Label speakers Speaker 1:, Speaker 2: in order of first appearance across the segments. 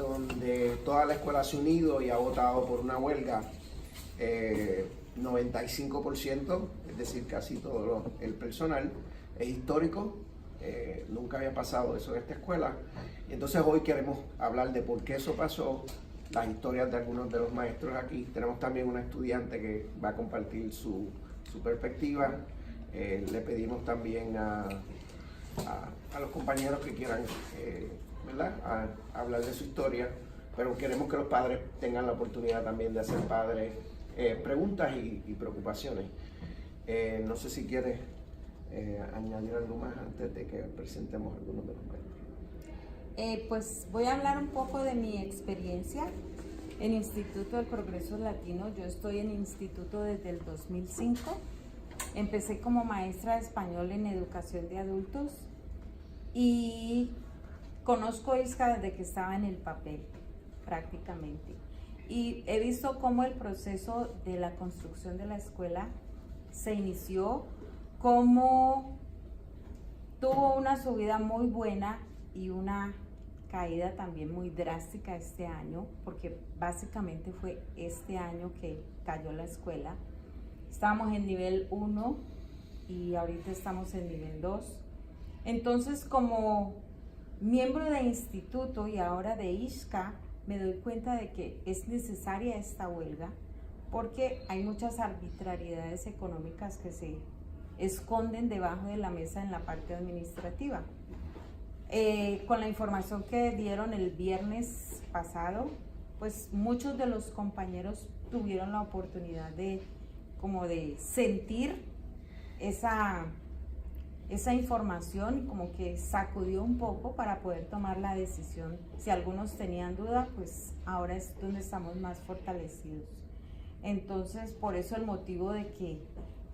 Speaker 1: donde toda la escuela se ha unido y ha votado por una huelga, 95%, es decir, casi todo el personal. Es histórico, nunca había pasado eso en esta escuela. Y entonces hoy queremos hablar de por qué eso pasó, las historias de algunos de los maestros aquí. Tenemos también una estudiante que va a compartir su perspectiva. Le pedimos también a los compañeros que quieran ¿verdad? Hablar de su historia, pero queremos que los padres tengan la oportunidad también de hacer preguntas y preocupaciones. No sé si quieres añadir algo más antes de que presentemos algunos de los maestros.
Speaker 2: Pues voy a hablar un poco de mi experiencia en Instituto del Progreso Latino. Yo estoy en instituto desde el 2005. Empecé como maestra de español en educación de adultos y conozco IHSCA desde que estaba en el papel, prácticamente. Y he visto cómo el proceso de la construcción de la escuela se inició, cómo tuvo una subida muy buena y una caída también muy drástica este año, porque básicamente fue este año que cayó la escuela. Estábamos en nivel 1 y ahorita estamos en nivel 2. Entonces, como miembro de instituto y ahora de IHSCA, me doy cuenta de que es necesaria esta huelga porque hay muchas arbitrariedades económicas que se esconden debajo de la mesa en la parte administrativa. Con la información que dieron el viernes pasado, pues muchos de los compañeros tuvieron la oportunidad de sentir esa información y como que sacudió un poco para poder tomar la decisión. Si algunos tenían duda, pues ahora es donde estamos más fortalecidos. Entonces, por eso el motivo de que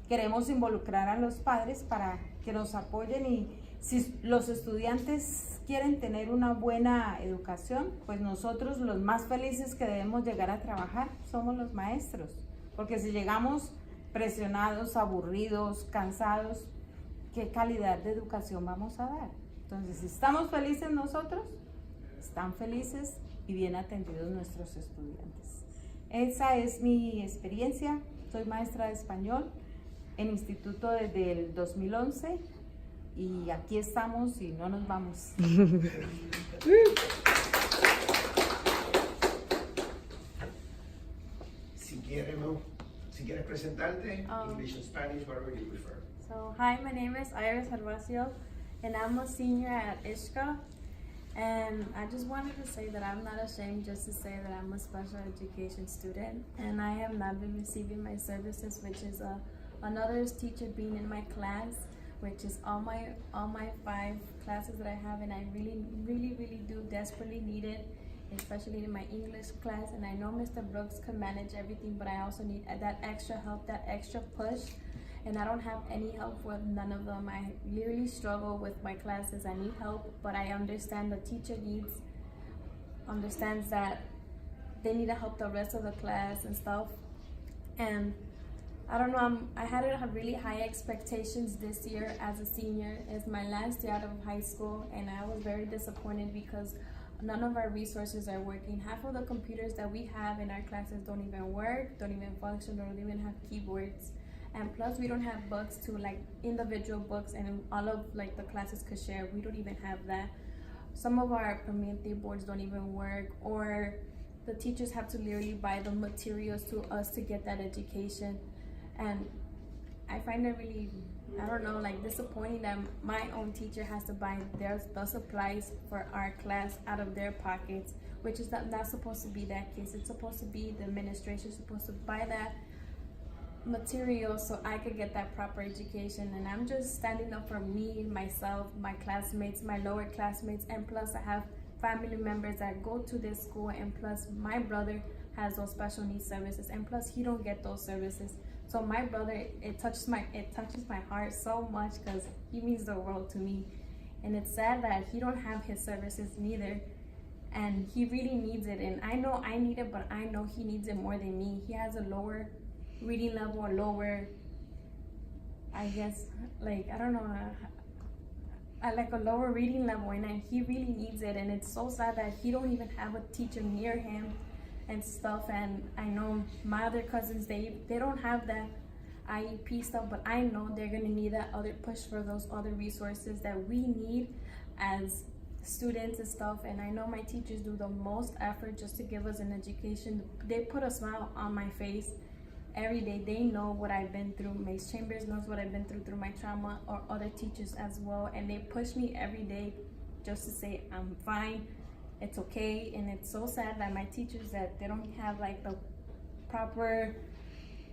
Speaker 2: queremos involucrar a los padres para que nos apoyen, y si los estudiantes quieren tener una buena educación, pues nosotros los más felices que debemos llegar a trabajar somos los maestros, porque si llegamos presionados, aburridos, cansados, ¿qué calidad de educación vamos a dar? Entonces, si estamos felices nosotros, están felices y bien atendidos nuestros estudiantes. Esa es mi experiencia. Soy maestra de español en instituto desde el 2011 y aquí estamos y no nos vamos.
Speaker 1: Si quieres presentarte, English and Spanish, whatever you prefer.
Speaker 3: So, hi, my name is Iris Herbacio, and I'm a senior at IHSCA. And I just wanted to say that I'm not ashamed just to say that I'm a special education student, and I have not been receiving my services, which is another teacher being in my class, which is all my 5 classes that I have, and I really do desperately need it, especially in my English class. And I know Mr. Brooks can manage everything, but I also need that extra help, that extra push. And I don't have any help with none of them. I literally struggle with my classes. I need help, but I understand the teacher understands that they need to help the rest of the class and stuff. And I don't know, I had really high expectations this year as a senior. It's my last year out of high school, and I was very disappointed because none of our resources are working. Half of the computers that we have in our classes don't even work, don't even function, don't even have keyboards. And plus, we don't have books to individual books, and all of the classes could share. We don't even have that. Some of our community boards don't even work, or the teachers have to literally buy the materials to us to get that education. And I find it really, I don't know, disappointing that my own teacher has to buy the supplies for our class out of their pockets, which is not supposed to be that case. It's supposed to be the administration supposed to buy that material so I could get that proper education. And I'm just standing up for me, myself, my classmates, my lower classmates, and plus I have family members that go to this school, and plus my brother has those special needs services, and plus he don't get those services. So my brother, it touches my heart so much because he means the world to me. And it's sad that he don't have his services neither, and he really needs it. And I know I need it, but I know he needs it more than me. He has a lower reading level, or lower, I guess, I don't know at like a lower reading level, and he really needs it. And it's so sad that he don't even have a teacher near him and stuff. And I know my other cousins, they don't have that IEP stuff, but I know they're gonna need that other push for those other resources that we need as students and stuff. And I know my teachers do the most effort just to give us an education. They put a smile on my face every day. They know what I've been through. Mace Chambers knows what I've been through my trauma, or other teachers as well. And they push me every day just to say I'm fine, it's okay. And it's so sad that my teachers, that they don't have like the proper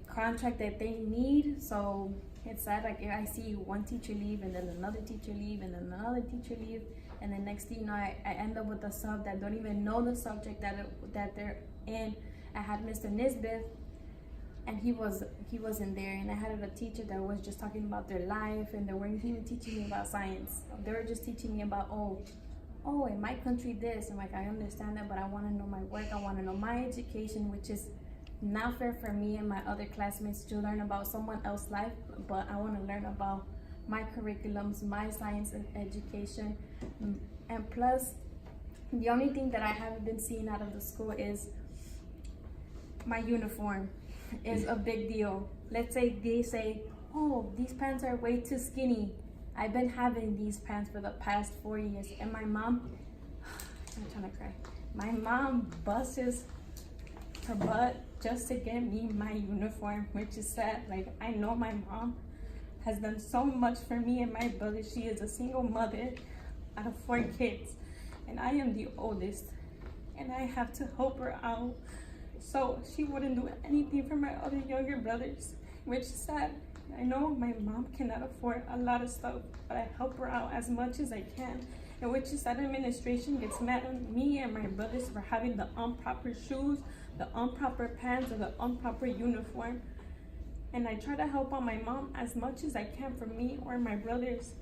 Speaker 3: contract that they need. So it's sad, like I see one teacher leave, and then another teacher leave, and then another teacher leave, and then next thing you know, I end up with a sub that don't even know the subject that they're in. I had Mr. Nisbeth, and he wasn't there, and I had a teacher that was just talking about their life, and they weren't even teaching me about science. They were just teaching me about, oh, in my country this. I'm like, I understand that, but I want to know my work. I want to know my education, which is not fair for me and my other classmates to learn about someone else's life, but I want to learn about my curriculums, my science and education. And plus, the only thing that I haven't been seeing out of the school is my uniform is a big deal. Let's say they say, oh, these pants are way too skinny. I've been having these pants for the past 4 years, and my mom, I'm trying to cry. My mom busts her butt just to get me my uniform, which is sad. Like, I know my mom has done so much for me and my brother. She is a single mother out of 4 kids, and I am the oldest, and I have to help her out. So she wouldn't do anything for my other younger brothers, which is sad. I know my mom cannot afford a lot of stuff, but I help her out as much as I can. And which is that administration gets mad on me and my brothers for having the improper shoes, the improper pants, or the improper uniform. And I try to help out my mom as much as I can for me or my brothers,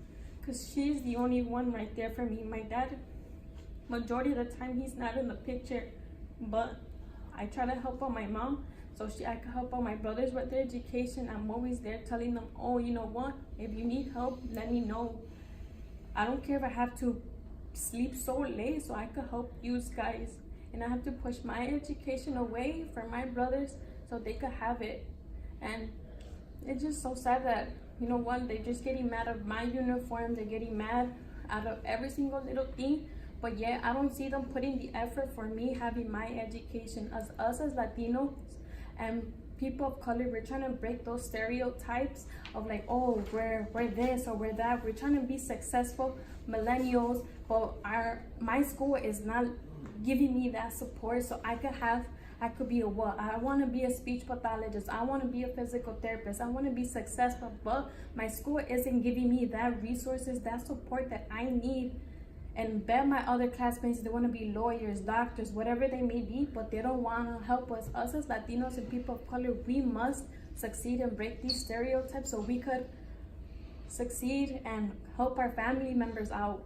Speaker 3: because she's the only one right there for me. My dad, majority of the time, he's not in the picture, but I try to help out my mom so I can help out my brothers with their education. I'm always there telling them, oh, you know what, if you need help, let me know. I don't care if I have to sleep so late so I could help you guys. And I have to push my education away for my brothers so they could have it. And it's just so sad that, you know what, they're just getting mad at my uniform. They're getting mad out of every single little thing. But yeah, I don't see them putting the effort for me having my education. As us as Latinos and people of color, we're trying to break those stereotypes of like, oh, we're this or we're that. We're trying to be successful millennials, but my school is not giving me that support so I could be a what? I want to be a speech pathologist. I want to be a physical therapist. I want to be successful, but my school isn't giving me that resources, that support that I need. And bet my other classmates, they want to be lawyers, doctors, whatever they may be, but they don't want to help us. Us as Latinos and people of color, we must succeed and break these stereotypes so we could succeed and help our family members out.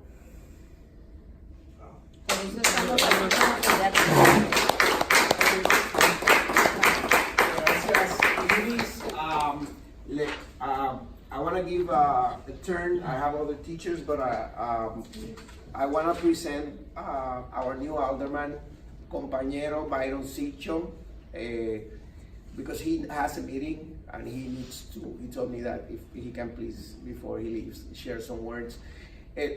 Speaker 1: I want to give a turn. I have other teachers, but I want to present our new alderman, compañero Byron Sigcho, because he has a meeting and he told me that if he can please, before he leaves, share some words.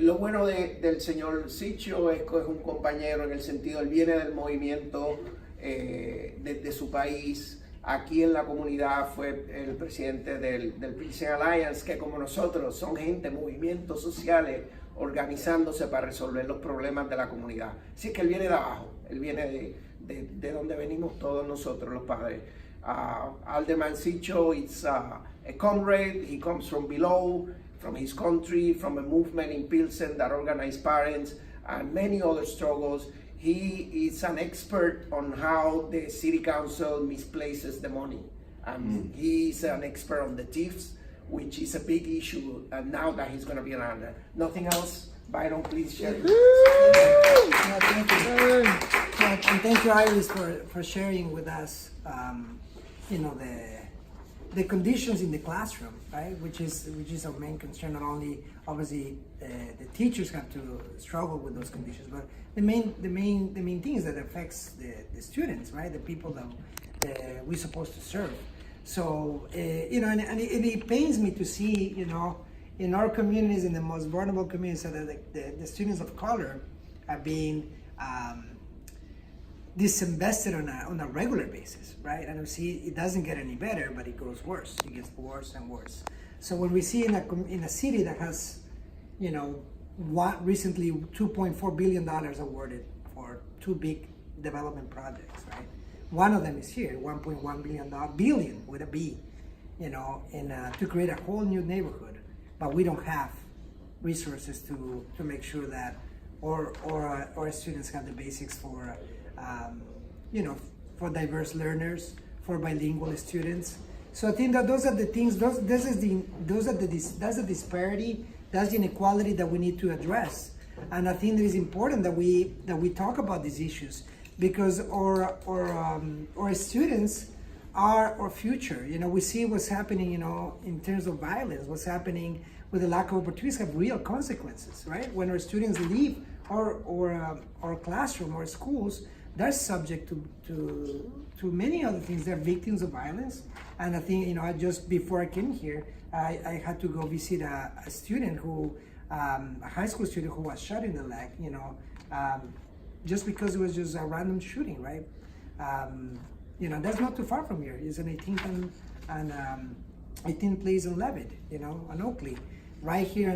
Speaker 1: Lo bueno del señor Sigcho es que es un compañero en el sentido, él viene del movimiento de su país. Aquí en la comunidad fue el presidente del Prison Alliance, que como nosotros son gente, movimientos sociales, organizándose para resolver los problemas de la comunidad. Así que él viene de abajo, él viene de donde venimos todos nosotros, los padres. Alderman Sigcho is a comrade. He comes from below, from his country, from a movement in Pilsen that organized parents and many other struggles. He is an expert on how the city council misplaces the money. He is an expert on the thieves, which is a big issue now that he's going to be an alderman. Nothing else? Byron, please share.
Speaker 4: Thank you. And thank you, Iris, for sharing with us, the conditions in the classroom, right? Which is our main concern. Not only obviously the teachers have to struggle with those conditions, but the main thing is that it affects the students, right? The people that we're supposed to serve. So and it pains me to see, in our communities, in the most vulnerable communities, that the students of color are being disinvested on a regular basis, right? And we see it doesn't get any better, but it goes worse. It gets worse and worse. So when we see in a city that has, recently $2.4 billion awarded for 2 big development projects, right? One of them is here, $1.1 billion with a B, to create a whole new neighborhood. But we don't have resources to make sure that our students have the basics for, for diverse learners, for bilingual students. So I think that those are the things. That's the disparity. That's the inequality that we need to address. And I think it is important that we talk about these issues, because our students are our future. We see what's happening, in terms of violence. What's happening with the lack of opportunities have real consequences, right? When our students leave our classroom or schools, they're subject to many other things. They're victims of violence. And I think, just before I came here, I had to go visit a student a high school student who was shot in the leg, just because it was just a random shooting, right? That's not too far from here. It's an 18th and 18th place in Levitt, on Oakley, right here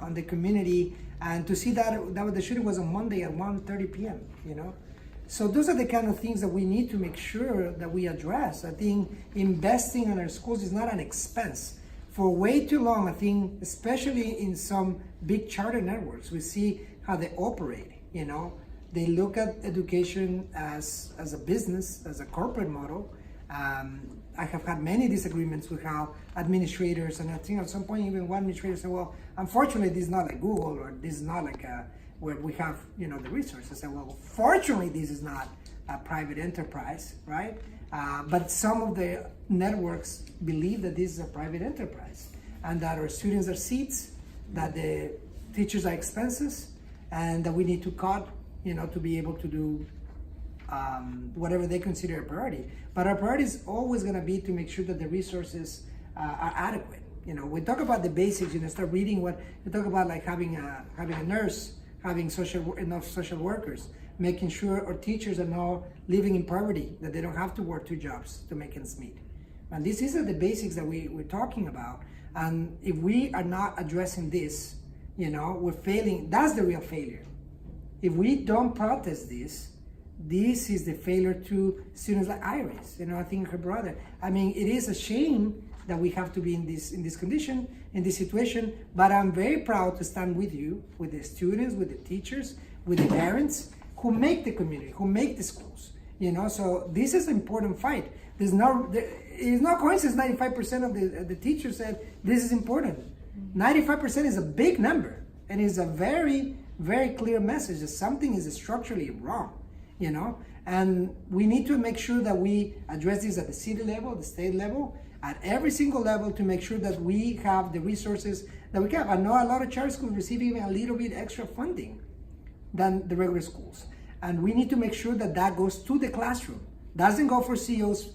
Speaker 4: on the community. And to see that the shooting was on Monday at 1:30 p.m., So those are the kind of things that we need to make sure that we address. I think investing in our schools is not an expense. For way too long, I think, especially in some big charter networks, we see how they operate, They look at education as a business, as a corporate model. I have had many disagreements with how administrators, and I think at some point even one administrator said, well, unfortunately, this is not like Google, or this is not like where we have, the resources. And well, fortunately, this is not a private enterprise, right? But some of the networks believe that this is a private enterprise, and that our students are seats, that the teachers are expenses, and that we need to cut, to be able to do whatever they consider a priority. But our priority is always going to be to make sure that the resources are adequate. We talk about the basics. Start reading what we talk about, like having a nurse, having enough social workers, making sure our teachers are not living in poverty, that they don't have to work 2 jobs to make ends meet. And these are the basics that we're talking about. And if we are not addressing this, we're failing. That's the real failure. If we don't protest this is the failure to students like Iris. I think her brother. I mean, it is a shame that we have to be in this condition, in this situation. But I'm very proud to stand with you, with the students, with the teachers, with the parents who make the community, who make the schools. So this is an important fight. It's not coincidence. 95% of the teachers said this is important. 95% is a big number, and is a very, very clear message that something is structurally wrong, and we need to make sure that we address this at the city level, the state level, at every single level, to make sure that we have the resources that we have. I know a lot of charter schools receive even a little bit extra funding than the regular schools, and we need to make sure that goes to the classroom. Doesn't go for CEOs,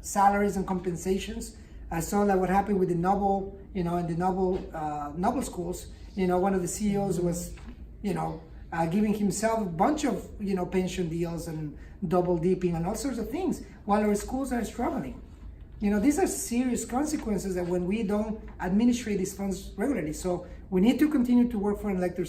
Speaker 4: salaries and compensations. I saw that what happened with the Noble, in the Noble schools. One of the CEOs was, giving himself a bunch of, pension deals and double dipping and all sorts of things, while our schools are struggling. These are serious consequences that when we don't administrate these funds regularly. So we need to continue to work for an elected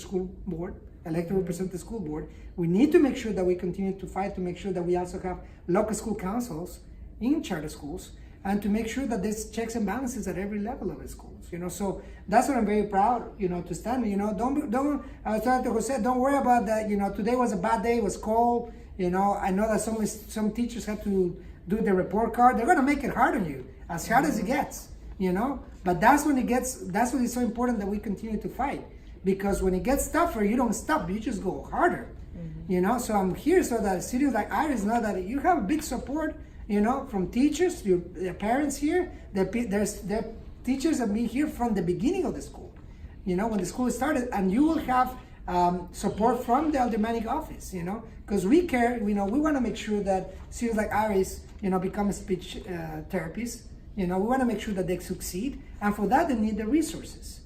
Speaker 4: representative school board. We need to make sure that we continue to fight to make sure that we also have local school councils in charter schools, and to make sure that there's checks and balances at every level of the schools. So that's what I'm very proud, to stand. Don't. I was talking to Jose. Don't worry about that. Today was a bad day. It was cold. I know that some teachers have to do the report card. They're gonna make it hard on you, as hard as it gets. But that's when it's so important that we continue to fight, because when it gets tougher, you don't stop. You just go harder. So I'm here so that students like Iris know that you have big support, from teachers, the parents here. There's teachers have been here from the beginning of the school, when the school started, and you will have support from the aldermanic office, because we care. We want to make sure that students like Iris, become a speech therapists. We want to make sure that they succeed, and for that they need the resources.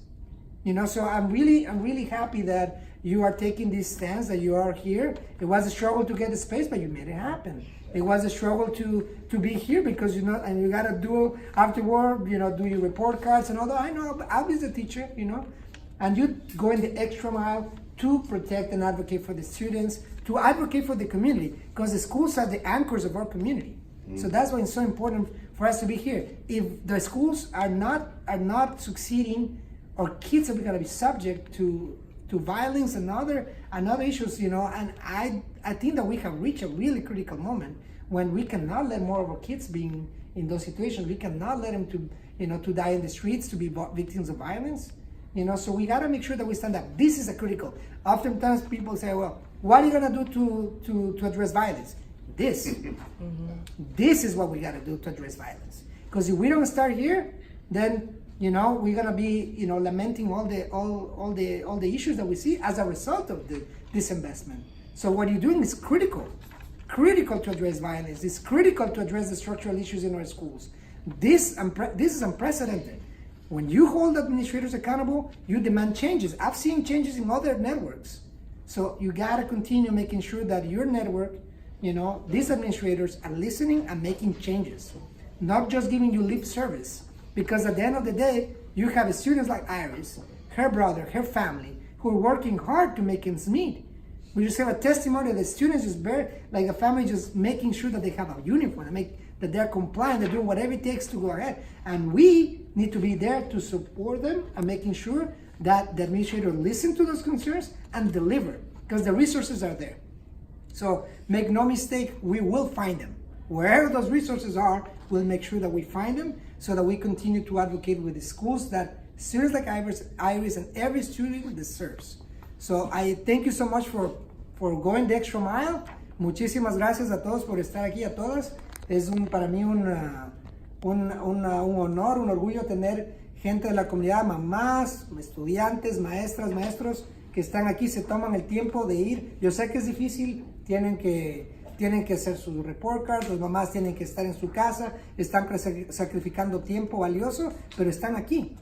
Speaker 4: So I'm really happy that you are taking this stance, that you are here. It was a struggle to get the space, but you made it happen. It was a struggle to be here because and you gotta do afterward, do your report cards and all that. I know I'll be the teacher, and you go in the extra mile to protect and advocate for the students, to advocate for the community, because the schools are the anchors of our community. So that's why it's so important for us to be here. If the schools are not succeeding, our kids are going to be subject to violence and other issues, and I think that we have reached a really critical moment when we cannot let more of our kids being in those situations. We cannot let them to die in the streets, to be victims of violence. So we got to make sure that we stand up. This is a critical. Oftentimes people say, well, what are you going to do to address violence? This. This is what we got to do to address violence. Because if we don't start here, then we're gonna be lamenting all the issues that we see as a result of this investment. So what you're doing is critical to address violence. It's critical to address the structural issues in our schools. This is unprecedented. When you hold administrators accountable, you demand changes. I've seen changes in other networks. So you gotta continue making sure that your network, these administrators are listening and making changes, not just giving you lip service. Because at the end of the day, you have students like Iris, her brother, her family, who are working hard to make ends meet. We just have a testimony that the students just like a family just making sure that they have a uniform, that they're compliant, they're doing whatever it takes to go ahead. And we need to be there to support them and making sure that the administrator listen to those concerns and deliver, because the resources are there. So make no mistake, we will find them. Wherever those resources are, we'll make sure that we find them so that we continue to advocate with the schools that students like Iris and every student deserves. So I thank you so much for going the extra mile. Muchísimas gracias a todos por estar aquí, a todas. Es para mí un honor, un orgullo tener gente de la comunidad, mamás, estudiantes, maestras, maestros que están aquí, se toman el tiempo de ir. Yo sé que es difícil, tienen que hacer su report card, las mamás tienen que estar en su casa, están sacrificando tiempo valioso, pero están aquí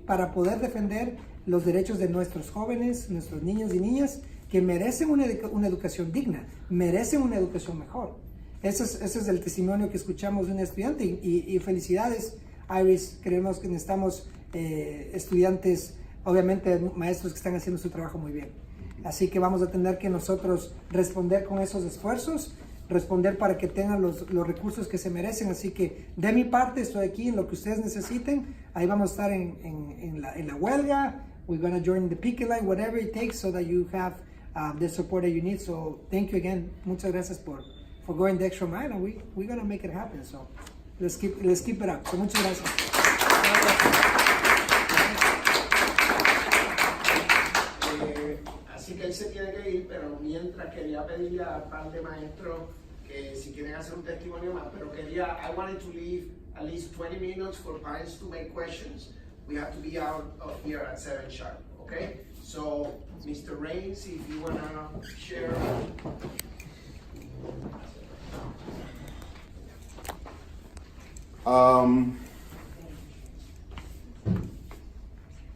Speaker 4: para poder defender los derechos de nuestros jóvenes, nuestros niños y niñas que merecen una educación digna, merecen una educación mejor. Ese es el testimonio que escuchamos de un estudiante y felicidades, Iris. Creemos que necesitamos estudiantes, obviamente maestros que están haciendo su trabajo muy bien. Así que vamos a tener que nosotros responder con esos esfuerzos, responder para que tengan los recursos que se merecen. Así que de mi parte estoy aquí en lo que ustedes necesiten. Ahí vamos a estar en la huelga. We're going to join the picket line, whatever it takes, so that you have the support that you need. So thank you again. Muchas gracias por going the extra mile, and we're going to make it happen. So let's keep it up. So muchas gracias.
Speaker 1: Así que él se tiene que ir, pero mientras quería pedirle a par de maestros que si quieren hacer un testimonio más, pero I wanted to leave at least 20 minutes for parents to make questions. We have to be out of here at 7 sharp, okay? So, Mr. Rains, if you want to share.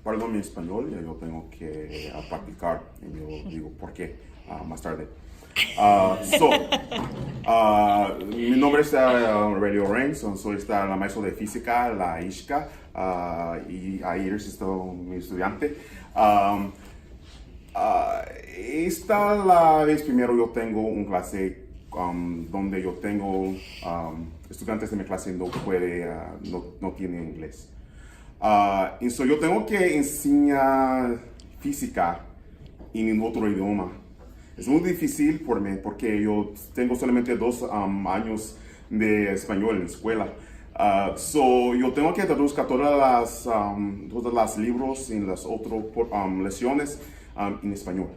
Speaker 5: Perdón mi español, yo tengo que practicar, y yo digo por qué más tarde. Mi nombre es Radio Rains, soy la maestro de física, la IHSCA, y ahí es mi estudiante. Esta la vez primero yo tengo una clase donde yo tengo estudiantes de mi clase no tienen inglés. Y yo tengo que enseñar física en otro idioma. Es muy difícil por mí porque yo tengo solamente 2 años de español en la escuela. Yo tengo que traduzir todas las libros en las otras lecciones en español.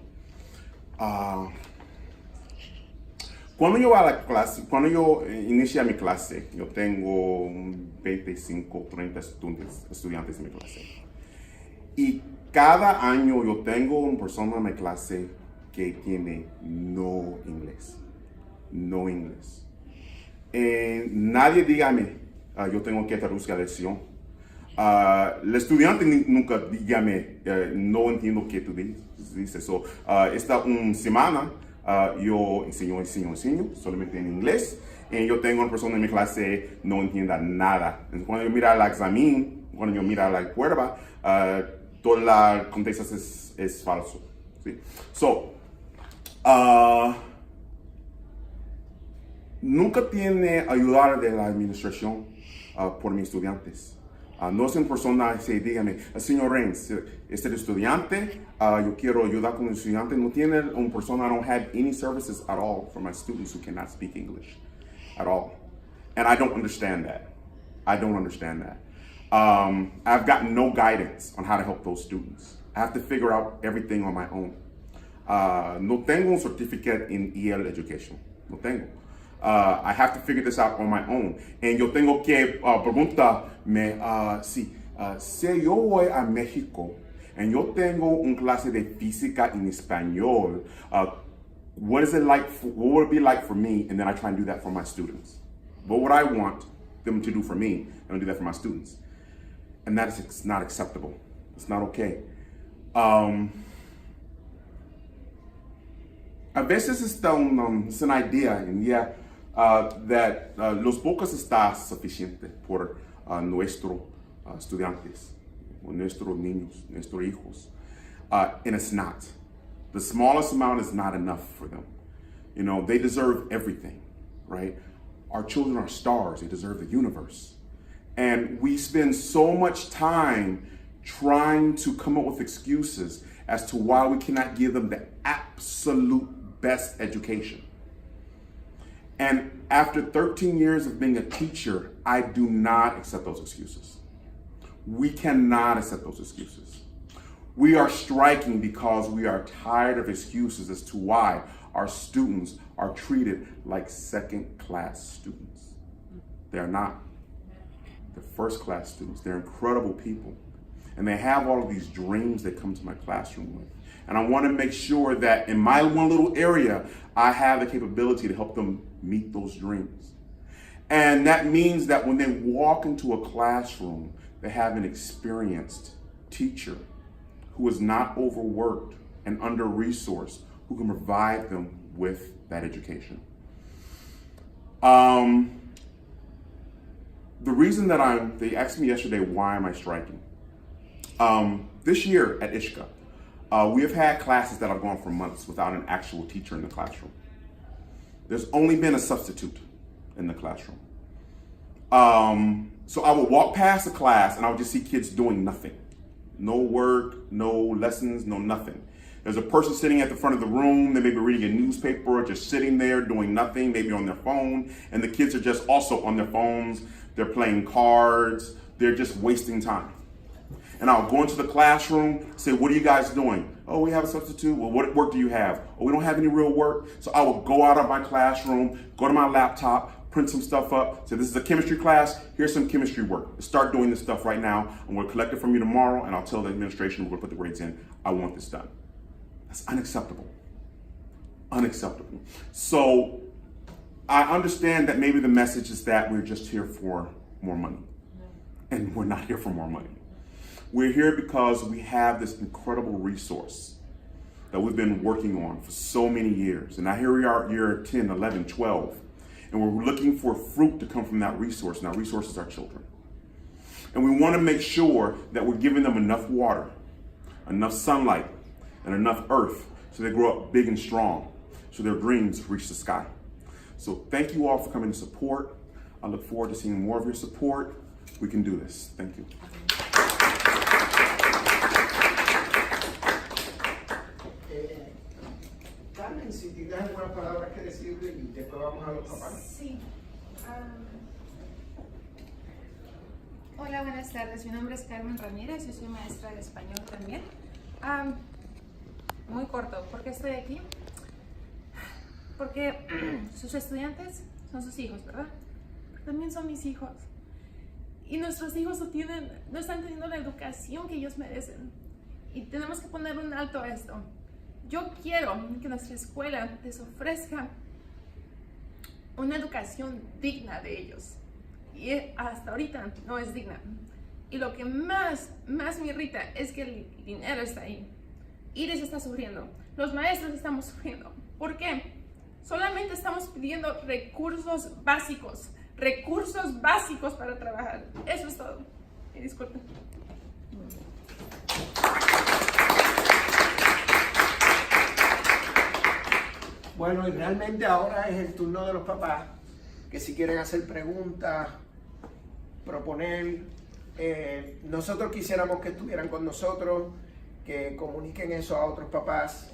Speaker 5: Cuando yo voy a la clase, cuando yo inicio mi clase, yo tengo 25, 30 estudiantes en mi clase. Y cada año yo tengo una persona en mi clase que tiene no inglés. No inglés. Nadie dígame, yo tengo que traducir la lección. El estudiante nunca dígame, no entiendo qué tú dices. So, esta una semana yo enseño solamente en inglés. Y yo tengo una persona en mi clase no entienda nada. Cuando yo miro el examen, cuando yo miro la prueba, toda la contexto es falso. ¿Sí? So, nunca tiene ayudar de la administración por mis estudiantes. No es una persona que dígame, señor Reigns, este estudiante, yo quiero ayudar con el estudiante. No tiene una persona, I don't have any services at all for my students who cannot speak English at all. And I don't understand that. I don't understand that. I've gotten no guidance on how to help those students. I have to figure out everything on my own. No tengo un certificate in EL education. No tengo. I have to figure this out on my own. And yo tengo que preguntarme si yo voy a México and yo tengo un clase de física en español, what is it like? What would it be like for me? And then I try and do that for my students. What would I want them to do for me? And I do that for my students. And that is not acceptable. It's not okay. A veces está una idea that los pocos está suficiente por nuestros estudiantes, nuestros niños, nuestros hijos, and it's not. The smallest amount is not enough for them. You know, they deserve everything, right? Our children are stars. They deserve the universe. And we spend so much time trying to come up with excuses as to why we cannot give them the absolute best education. And after 13 years of being a teacher, I do not accept those excuses. We cannot accept those excuses. We are striking because we are tired of excuses as to why our students are treated like second-class students. They are not. They're first-class students. They're incredible people. And they have all of these dreams they come to my classroom with. And I want to make sure that in my one little area, I have the capability to help them meet those dreams. And that means that when they walk into a classroom, they have an experienced teacher who is not overworked and under-resourced, who can provide them with that education. The reason that they asked me yesterday, why am I striking? This year at IHSCA, we have had classes that have gone for months without an actual teacher in the classroom. There's only been a substitute in the classroom. So I would walk past the class and I would just see kids doing nothing. No work, no lessons, no nothing. There's a person sitting at the front of the room, they may be reading a newspaper, just sitting there doing nothing, maybe on their phone, and the kids are just also on their phones, they're playing cards, they're just wasting time. And I'll go into the classroom, say, what are you guys doing? Oh, we have a substitute. Well, what work do you have? Oh, we don't have any real work. So I will go out of my classroom, go to my laptop, print some stuff up, say, this is a chemistry class, here's some chemistry work. Start doing this stuff right now. I'm gonna collect it from you tomorrow, and I'll tell the administration we're gonna put the grades in. I want this done. That's unacceptable. Unacceptable. So I understand that maybe the message is that we're just here for more money. And we're not here for more money. We're here because we have this incredible resource that we've been working on for so many years. And now here we are at year 10, 11, 12. And we're looking for fruit to come from that resource. And our resource is our children. And we want to make sure that we're giving them enough water, enough sunlight, and enough earth so they grow up big and strong, so their dreams reach the sky. So thank you all for coming to support. I look forward to seeing more of your support. We can do this. Thank you.
Speaker 1: Carmen, si tienes alguna palabra que decirle y después vamos a los papás.
Speaker 6: Sí. Hola, buenas tardes. Mi nombre es Carmen Ramírez, yo soy maestra de español también. Muy corto, ¿por qué estoy aquí? porque sus estudiantes son sus hijos, ¿verdad? Pero también son mis hijos. Y nuestros hijos no están teniendo la educación que ellos merecen. Y tenemos que poner un alto a esto. Yo quiero que nuestra escuela les ofrezca una educación digna de ellos. Y hasta ahorita no es digna. Y lo que más me irrita es que el dinero está ahí. Iris está sufriendo. Los maestros estamos sufriendo. ¿Por qué? Solamente estamos pidiendo recursos básicos para trabajar. Eso es todo. Y disculpen.
Speaker 1: Bueno, y realmente ahora es el turno de los papás, que si quieren hacer preguntas, proponer, nosotros quisiéramos que estuvieran con nosotros, que comuniquen eso a otros papás.